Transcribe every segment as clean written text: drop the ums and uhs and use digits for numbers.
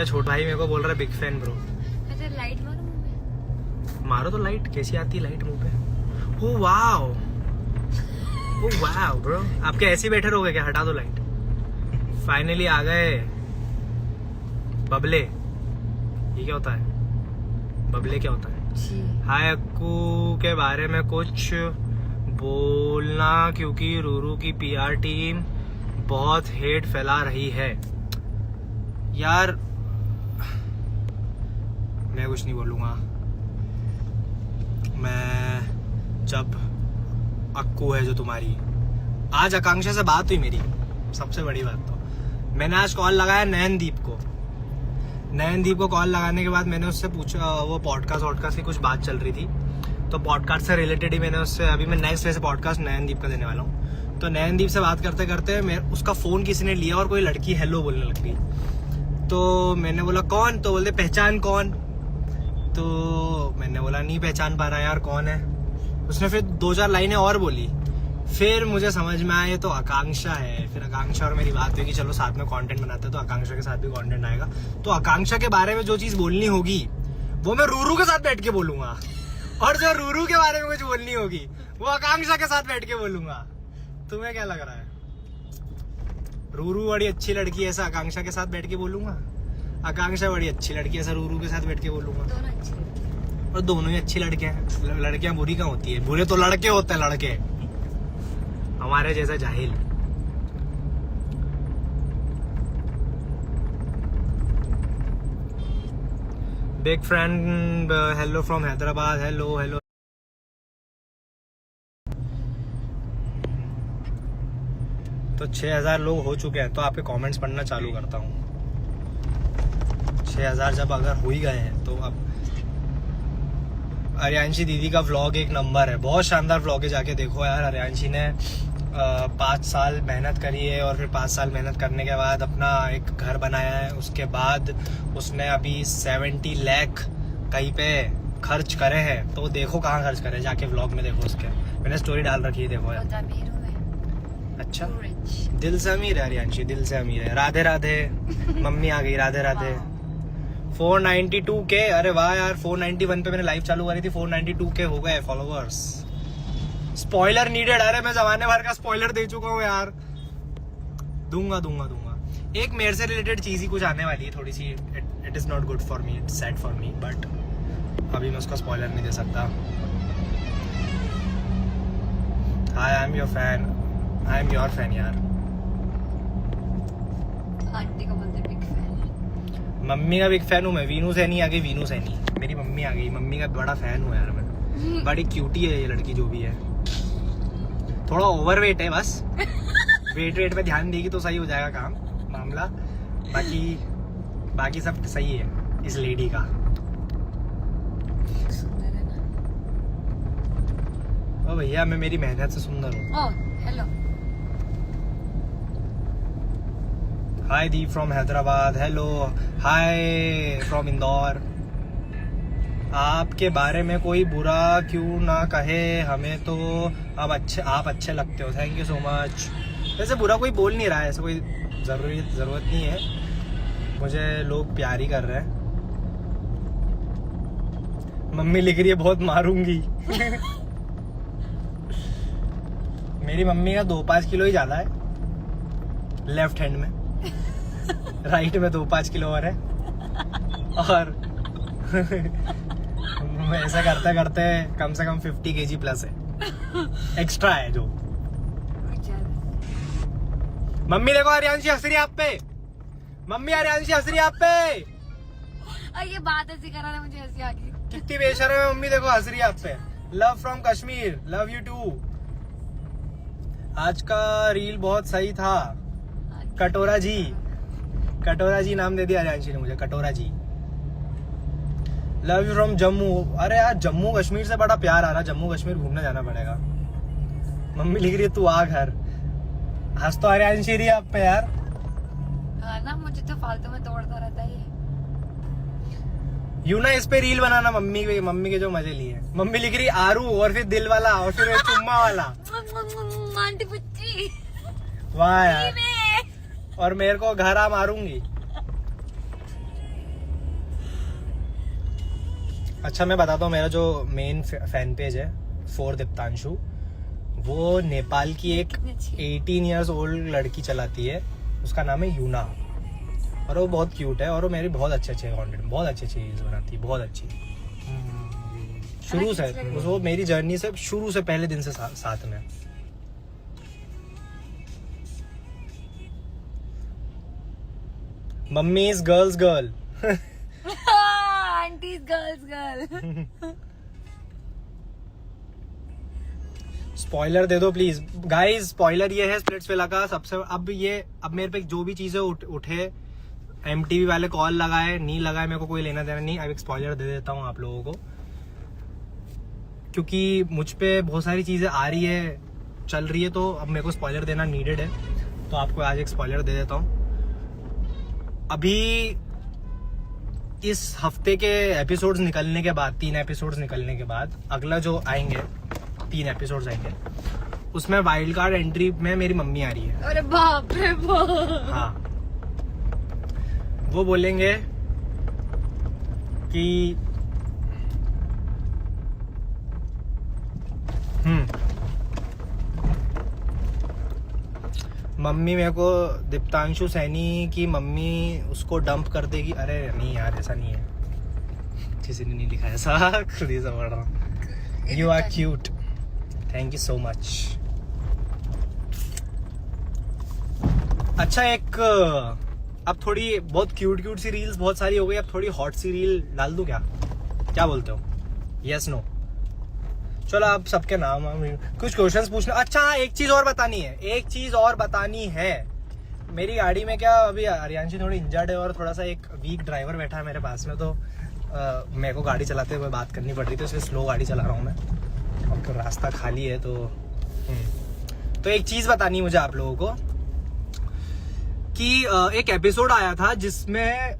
मेरा छोटा भाई मेरे को बोल रहा है बिग फैन ब्रो। लाइट मारो मुंह में। मारो तो लाइट, कैसी आती है लाइट मुंह पे? Oh wow, oh wow bro, आपके ऐसे ही बैठे रहोगे क्या? हटा दो लाइट। फाइनली आ गए बबले। ये क्या होता है? बबले क्या होता है? हाय अक्कू के बारे में कुछ बोलना, क्योंकि रूरू की पीआर टीम बहुत हेट फैला रही है। यार मैं कुछ नहीं बोलूँगा। मैं जब अक्कू है जो तुम्हारी, आज आकांक्षा से बात हुई मेरी, सबसे बड़ी बात तो मैंने आज कॉल लगाया नयनदीप को कॉल लगाने के बाद मैंने उससे पूछा, वो पॉडकास्ट की कुछ बात चल रही थी, तो पॉडकास्ट से रिलेटेड ही मैंने उससे, अभी मैं नेक्स्ट वैसे पॉडकास्ट नयनदीप का देने वाला हूँ, तो नयनदीप से बात करते करते उसका फ़ोन किसी ने लिया और कोई लड़की हेलो बोलने लग गई। तो मैंने बोला कौन? तो बोलते पहचान कौन? तो मैंने बोला नहीं पहचान पा रहा यार कौन है। उसने फिर 2-4 लाइनें और बोली, फिर मुझे समझ में आया ये तो आकांक्षा है। फिर आकांक्षा और मेरी बात हुई कि चलो साथ में कंटेंट बनाते हैं, तो आकांक्षा के साथ भी कंटेंट आएगा। तो आकांक्षा के बारे में जो चीज़ बोलनी होगी वो मैं रूरू के साथ बैठ के बोलूंगा, और जो रूरू के बारे में कुछ बोलनी होगी वो आकांक्षा के साथ बैठ के बोलूंगा। तुम्हें क्या लग रहा है? रूरू बड़ी अच्छी लड़की है ऐसा आकांक्षा के साथ बैठ के बोलूंगा, आकांक्षा बड़ी अच्छी लड़की है ऐसा रूरू के साथ बैठ के बोलूंगा। दोनों अच्छी लड़की। और दोनों ही अच्छी लड़कियां हैं। लड़कियां बुरी कहाँ होती है? बुरे तो लड़के होते हैं, लड़के हमारे जैसा जाहिल। Big friend hello from Hyderabad. Hello hello. तो 6000 लोग हो चुके हैं, तो आपके कमेंट्स पढ़ना चालू करता हूँ। 6000 जब अगर हो ही गए हैं तो अब आर्यांशी दीदी का व्लॉग एक नंबर है, बहुत शानदार व्लॉग है, जाके देखो यार। आर्यांशी ने 5 साल मेहनत करी है, और फिर 5 साल मेहनत करने के बाद अपना एक घर बनाया है। उसके बाद उसने अभी 70 लाख कहीं पे खर्च करे हैं, तो देखो कहाँ खर्च करे, जाके व्लॉग में देखो उसके। मैंने स्टोरी डाल रखी है, देखो यार। अच्छा, दिल से अमीर है आर्यांशी, दिल से अमीर है। राधे राधे मम्मी आ गई, राधे राधे। 492K, अरे वाह यार। 491 पे मैंने लाइव चालू करी थी, 492K हो गए फॉलोअर्स। Spoiler needed. अरे मैं जमाने भर का स्पॉइलर दे चुका हूँ यार। दूंगा। एक मेरे से रिलेटेड चीज ही कुछ आने वाली है थोड़ी सी। It is not good for me, it's sad for me, but अभी मैं उसका स्पॉइलर नहीं दे सकता। Hi, I am your fan. I am your fan यार। आंटी का बोलते बिग फैन। मम्मी का बिग फैन हूँ मैं। वीनू सैनी आ गई, वीनू सैनी मेरी मम्मी आ गई। मम्मी का बड़ा फैन हूँ यार मैं। बड़ी क्यूटी है ये लड़की जो भी है। थोड़ा ओवरवेट है बस। वेट पे ध्यान देगी तो सही हो जाएगा काम मामला। बाकी सब सही है इस लेडी का। सुंदर है ना? ओ भैया, मैं मेरी मेहनत से सुंदर हूँ। Oh hello. Hi the from Hyderabad. Hello hi from Indore. आपके बारे में कोई बुरा क्यों ना कहे, हमें तो अब आप अच्छे लगते हो। Thank you so much. वैसे बुरा कोई बोल नहीं रहा है, ऐसा कोई जरूरत नहीं है। मुझे लोग प्यार ही कर रहे हैं। मम्मी लिख रही है बहुत मारूंगी। मेरी मम्मी का 2-5 किलो ही ज्यादा है लेफ्ट हैंड में, राइट में 2-5 किलो और है। और ऐसा करते करते कम से कम 50 kg प्लस है, एक्स्ट्रा है जो। मम्मी देखो आर्यांशी हंस रही आप पे। मम्मी आर्यांशी हंस रही आप पे। ये बात ऐसी करा ना, मुझे हंसी आ गई। कितनी बेशर्म है मम्मी, देखो हंस रही है आप पे। Love from Kashmir, love you too. आज का रील बहुत सही था। कटोरा जी नाम दे दिया आर्यांशी ने मुझे, कटोरा जी। Love you from Jammu. अरे यार जम्मू कश्मीर से बड़ा प्यार आ रहा, जम्मू कश्मीर घूमने जाना पड़ेगा। मम्मी लिख रही है तू आ घर। हंस तो आर्यांशी रही आप पे यार। हाँ ना, मुझे तो फालतू में तोड़ता रहता है ये। यू ना इस पे रील बनाना मम्मी के जो मजे लिए। मम्मी लिख रही आरू, और फिर दिल वाला, और फिर चुम्मा वाला। आंटी पुच्ची। वाह यार। और मेरे को घर आ मारूंगी। अच्छा मैं बताता हूँ, मेरा जो मेन फैन पेज है फॉर दीप्तांशु, वो नेपाल की एक 18 इयर्स ओल्ड लड़की चलाती है, उसका नाम है यूना, और वो बहुत क्यूट है और वो मेरी बहुत अच्छे कंटेंट, बहुत अच्छी चीज़ बनाती है, बहुत अच्छी। शुरू से वो मेरी जर्नी से शुरू से पहले दिन से साथ में। Mummy's girls girl, aunty's girls girl. Spoiler दे दो प्लीज गाइस। स्पॉइलर ये है स्प्लिट्सविला का सबसे, अब मेरे पे जो भी चीजें उठे, MTV वाले कॉल लगाए नहीं लगाए, मेरे को कोई लेना देना नहीं। अब एक स्पॉइलर दे देता हूँ आप लोगों को, क्योंकि मुझ पे बहुत सारी चीजें आ रही है, चल रही है, तो अब मेरे को स्पॉइलर देना नीडेड है, तो आपको आज एक स्पॉइलर दे देता हूँ। अभी इस हफ्ते के एपिसोड्स निकलने के बाद, 3 एपिसोड्स निकलने के बाद, अगला जो आएंगे 3 एपिसोड्स आएंगे, उसमें वाइल्ड कार्ड एंट्री में मेरी मम्मी आ रही है। अरे बाप रे बाप। हाँ, वो बोलेंगे कि मम्मी मेरे को दीप्तांशु सैनी की मम्मी उसको डंप कर देगी। अरे नहीं यार, ऐसा नहीं है, किसी ने नहीं लिखा ऐसा, खुद ही से पढ़ रहा हूँ। You are cute, thank you so much. अच्छा, एक अब थोड़ी बहुत क्यूट सी रील्स बहुत सारी हो गई, अब थोड़ी हॉट सी रील डाल दूं क्या बोलते हो? Yes no? चलो आप सबके नाम कुछ क्वेश्चंस पूछना। अच्छा एक चीज और बतानी है, मेरी गाड़ी में क्या अभी आर्यांशी थोड़ी इंजर्ड है और थोड़ा सा एक वीक ड्राइवर बैठा है मेरे पास में, तो मेरे को गाड़ी चलाते हुए बात करनी पड़ रही थी, इसलिए स्लो गाड़ी चला रहा हूँ मैं, और रास्ता खाली है। तो एक चीज बतानी है मुझे आप लोगों को कि एक एपिसोड आया था जिसमें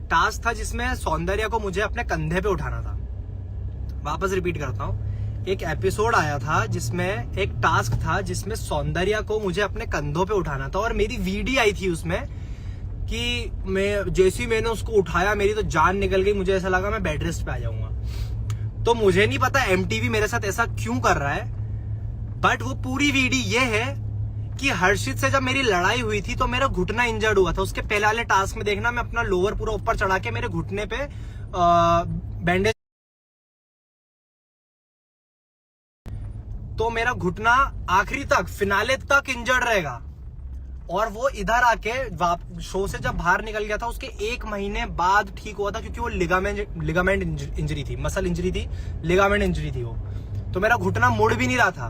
टास्क था जिसमें सौंदर्य को मुझे अपने कंधे पे उठाना था। वापस रिपीट करता हूँ, एक एपिसोड आया था जिसमें एक टास्क था जिसमें सौंदर्य को मुझे अपने कंधों पे उठाना था, और मेरी वीडियो आई थी उसमें कि मैं जैसे ही मैंने उसको उठाया मेरी तो जान निकल गई, मुझे ऐसा लगा मैं बेड रेस्ट पे आ जाऊंगा। तो मुझे नहीं पता MTV मेरे साथ ऐसा क्यों कर रहा है, बट वो पूरी वीडियो ये है कि हर्षित से जब मेरी लड़ाई हुई थी तो मेरा घुटना इंजर्ड हुआ था। उसके पहले वाले टास्क में देखना, मैं अपना लोअर पूरा ऊपर चढ़ा के मेरे घुटने पे बैंडेज, तो मेरा घुटना आखिरी तक फिनाले तक इंजर्ड रहेगा। और वो इधर आके शो से जब बाहर निकल गया था उसके 1 महीने बाद ठीक हुआ था, क्योंकि वो लिगामेंट इंजरी थी, मसल इंजरी थी, लिगामेंट इंजरी थी वो, तो मेरा घुटना मुड़ भी नहीं रहा था।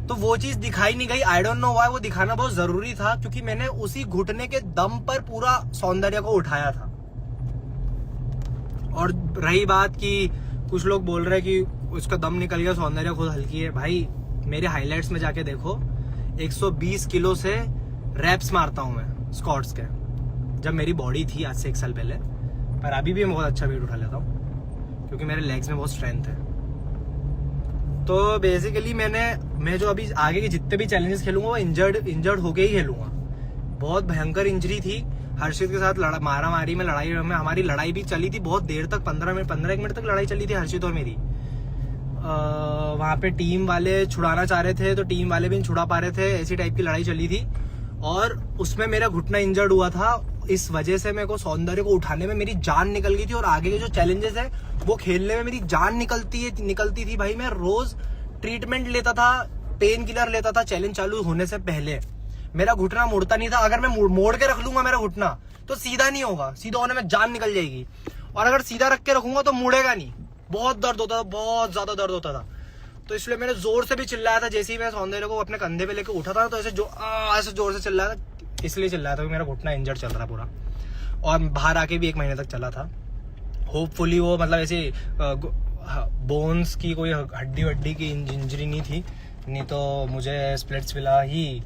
तो वो चीज दिखाई नहीं गई, आई डोंट नो व्हाई, वो दिखाना बहुत जरूरी था क्योंकि मैंने उसी घुटने के दम पर पूरा सौंदर्य को उठाया था। और रही बात कि कुछ लोग बोल रहे कि उसका दम निकल गया, सौंदर्य खुद हल्की है, भाई मेरे हाइलाइट्स में जाके देखो, 120 किलो से रैप्स मारता हूं मैं स्क्वाट्स के, जब मेरी बॉडी थी आज से 1 साल पहले, पर अभी भी मैं बहुत अच्छा वेट उठा लेता हूँ क्योंकि मेरे लेग्स में बहुत स्ट्रेंथ है। तो बेसिकली मैं जो अभी आगे के जितने भी चैलेंजेस खेलूंगा वो इंजर्ड होके ही खेलूंगा। बहुत भयंकर इंजरी थी, हर्षित के साथ मारामारी में लड़ाई में हमारी लड़ाई भी चली थी बहुत देर तक, 15 मिनट तक लड़ाई चली थी हर्षित और मेरी। वहां पे टीम वाले छुड़ाना चाह रहे थे तो टीम वाले भी नहीं छुड़ा पा रहे थे, ऐसी टाइप की लड़ाई चली थी, और उसमें मेरा घुटना इंजर्ड हुआ था। इस वजह से मेरे को सौंदर्य को उठाने में मेरी जान निकल गई थी, और आगे के जो चैलेंजेस है वो खेलने में मेरी जान निकलती थी। भाई मैं रोज ट्रीटमेंट लेता था, पेन किलर लेता था चैलेंज चालू होने से पहले, मेरा घुटना मुड़ता नहीं था। अगर मैं मोड़ के रख लूंगा मेरा घुटना तो सीधा नहीं होगा, सीधा होने में जान निकल जाएगी, और अगर सीधा रख के रखूंगा तो मुड़ेगा नहीं, बहुत दर्द होता था, बहुत ज्यादा दर्द होता था। तो इसलिए मैंने जोर से भी चिल्लाया था, जैसे ही मैं सौंदर्य को अपने कंधे पे लेके उठा था तो ऐसे जोर से चिल्लाया था, इसलिए चिल्लाया था कि मेरा घुटना इंजर्ड चल रहा पूरा, और बाहर आके भी 1 महीने तक चला था। होपफुली वो मतलब ऐसे बोन्स की कोई हड्डी की इंजरी नहीं थी, नहीं तो मुझे स्प्लिट्सविला ही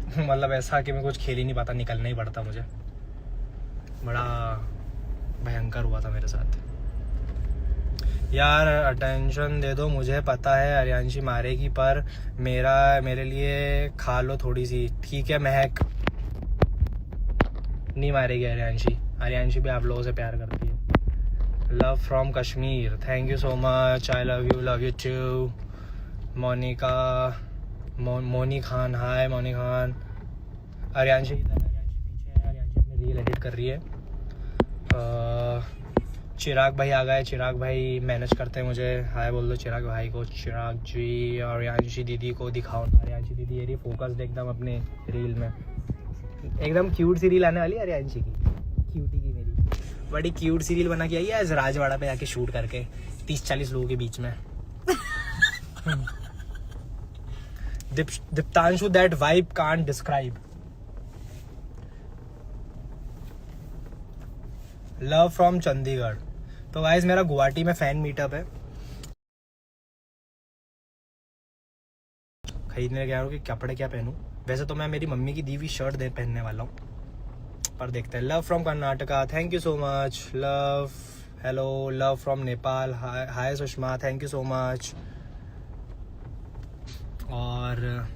मतलब ऐसा कि मैं कुछ खेल ही नहीं पाता, निकलना ही पड़ता मुझे। बड़ा भयंकर हुआ था मेरे साथ यार। अटेंशन दे दो, मुझे पता है आर्यांशी मारेगी, पर मेरे लिए खा लो थोड़ी सी, ठीक है? महक नहीं मारेगी आर्यांशी भी आप लोगों से प्यार करती है। Love from Kashmir, thank you so much, I love you too. Monika Moni Khan, hi Moni Khan. Aaryanshi पीछे है, आर्यांशी अपनी रील एडिट कर रही है। चिराग भाई आ गए, चिराग भाई मैनेज करते हैं मुझे, हाय बोल दो चिराग भाई को। चिराग जी, आर्यांशी दीदी को दिखाओ ना, आर्यांशी दीदी ये रही फोकस्ड एकदम अपने रील में, एकदम क्यूट सी रील आने वाली है आर्यांशी की, क्यूटी की मेरी बड़ी क्यूट सी रील बना के आई है आज राजवाड़ा पे जाके शूट करके 30-40 लोगों के बीच में। Diptanshu, that vibe can't describe. Love from Chandigarh. तो गाइस मेरा गुवाहाटी में फैन मीटअप है, खरीदने गया हूँ कि कपड़े क्या पहनूं। वैसे तो मैं मेरी मम्मी की दी हुई शर्ट पहनने वाला हूँ, पर देखते हैं। Love from Karnataka, thank you so much. Love, hello. Love from Nepal, hi Sushma, thank you so much. और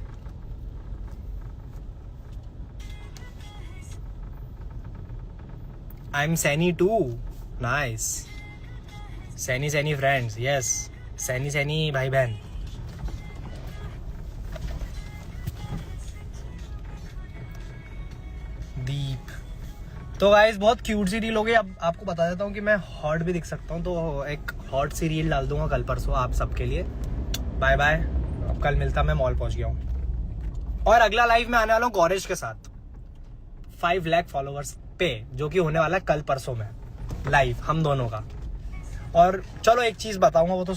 I am Saini too, nice. Saini friends, yes, Saini भाई बहन। दीप, तो गाइस बहुत क्यूट सी रील हो गई। अब आपको बता देता हूँ कि मैं हॉट भी दिख सकता हूँ, तो एक हॉट सी रील डाल दूंगा कल परसों आप सबके लिए। बाय बाय, अब कल मिलता, मैं मॉल पहुंच गया हूँ। और अगला लाइव में आने वाला हूँ गौरेश के साथ 5 लाख फॉलोअर्स पे, जो कि होने वाला है कल परसों में लाइव हम दोनों का। और चलो एक चीज बताऊंगा, वो तो